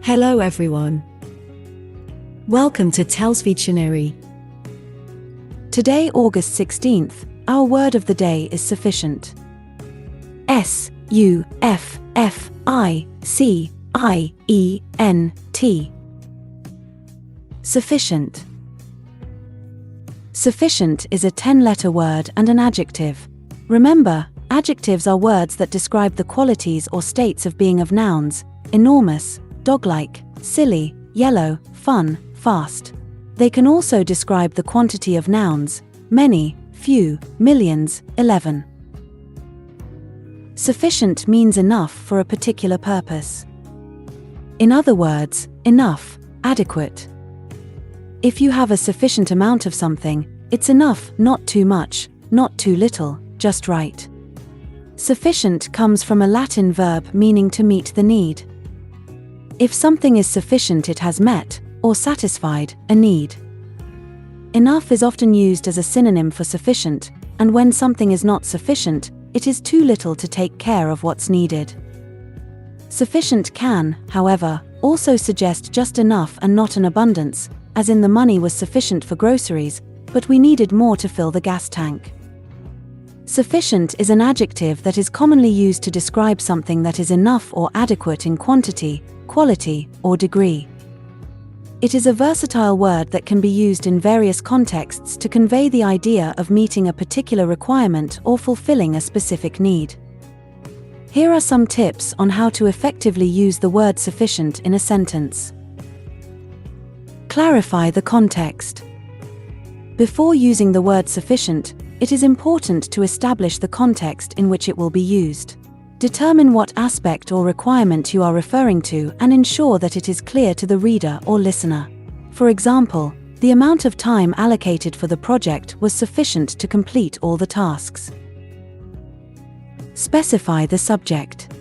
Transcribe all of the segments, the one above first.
Hello everyone. Welcome to TELLS Videtionary. Today, August 16th, our word of the day is sufficient. S-U-F-F-I-C-I-E-N-T. Sufficient. Sufficient is a 10-letter word and an adjective. Remember, adjectives are words that describe the qualities or states of being of nouns: enormous, dog-like, silly, yellow, fun, fast. They can also describe the quantity of nouns: many, few, millions, 11. Sufficient means enough for a particular purpose. In other words, enough, adequate. If you have a sufficient amount of something, it's enough, not too much, not too little, just right. Sufficient comes from a Latin verb meaning to meet the need. If something is sufficient, it has met, or satisfied, a need. Enough is often used as a synonym for sufficient, and when something is not sufficient, it is too little to take care of what's needed. Sufficient can, however, also suggest just enough and not an abundance, as in the money was sufficient for groceries, but we needed more to fill the gas tank. Sufficient is an adjective that is commonly used to describe something that is enough or adequate in quantity, quality, or degree. It is a versatile word that can be used in various contexts to convey the idea of meeting a particular requirement or fulfilling a specific need. Here are some tips on how to effectively use the word sufficient in a sentence. Clarify the context. Before using the word sufficient, it is important to establish the context in which it will be used. Determine what aspect or requirement you are referring to and ensure that it is clear to the reader or listener. For example, the amount of time allocated for the project was sufficient to complete all the tasks. Specify the subject.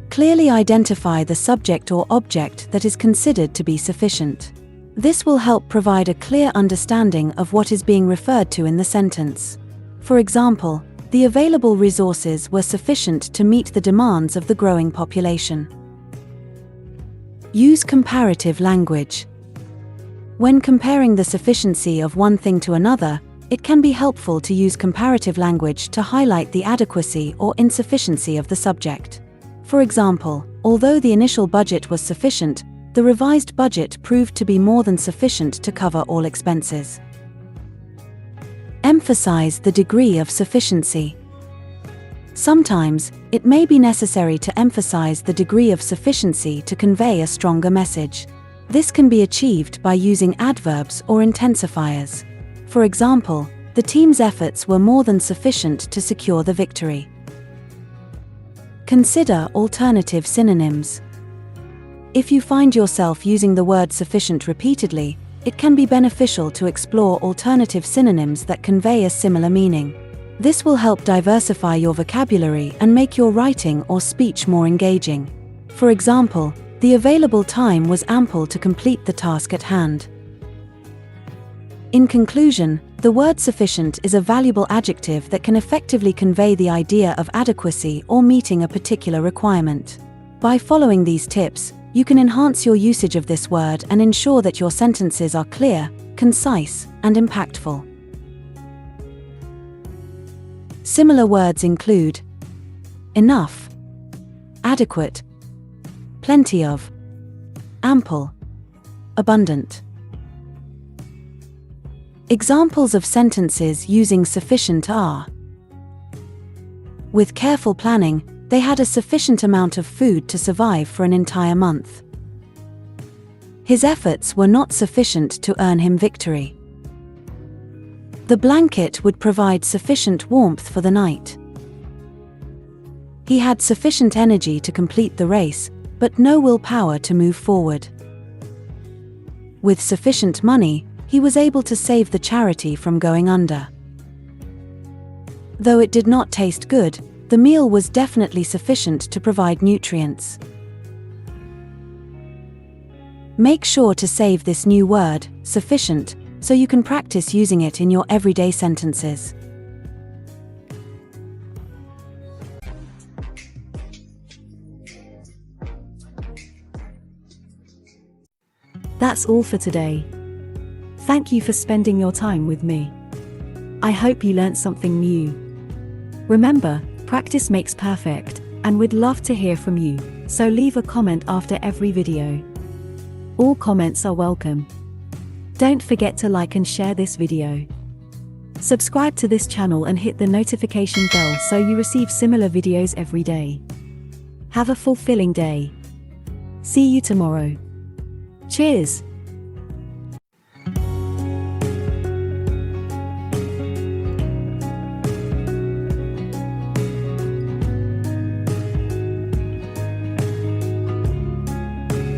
Clearly identify the subject or object that is considered to be sufficient. This will help provide a clear understanding of what is being referred to in the sentence. For example, the available resources were sufficient to meet the demands of the growing population. Use comparative language. When comparing the sufficiency of one thing to another, it can be helpful to use comparative language to highlight the adequacy or insufficiency of the subject. For example, although the initial budget was sufficient, the revised budget proved to be more than sufficient to cover all expenses. Emphasize the degree of sufficiency. Sometimes, it may be necessary to emphasize the degree of sufficiency to convey a stronger message. This can be achieved by using adverbs or intensifiers. For example, the team's efforts were more than sufficient to secure the victory. Consider alternative synonyms. If you find yourself using the word sufficient repeatedly, it can be beneficial to explore alternative synonyms that convey a similar meaning. This will help diversify your vocabulary and make your writing or speech more engaging. For example, the available time was ample to complete the task at hand. In conclusion, the word sufficient is a valuable adjective that can effectively convey the idea of adequacy or meeting a particular requirement. By following these tips, you can enhance your usage of this word and ensure that your sentences are clear, concise, and impactful. Similar words include enough, adequate, plenty of, ample, abundant. Examples of sentences using sufficient are: with careful planning, they had a sufficient amount of food to survive for an entire month. His efforts were not sufficient to earn him victory. The blanket would provide sufficient warmth for the night. He had sufficient energy to complete the race, but no willpower to move forward. With sufficient money, he was able to save the charity from going under. Though it did not taste good, the meal was definitely sufficient to provide nutrients. Make sure to save this new word, sufficient, so you can practice using it in your everyday sentences. That's all for today. Thank you for spending your time with me. I hope you learned something new. Remember, practice makes perfect, and we'd love to hear from you, so leave a comment after every video. All comments are welcome. Don't forget to like and share this video. Subscribe to this channel and hit the notification bell so you receive similar videos every day. Have a fulfilling day. See you tomorrow. Cheers!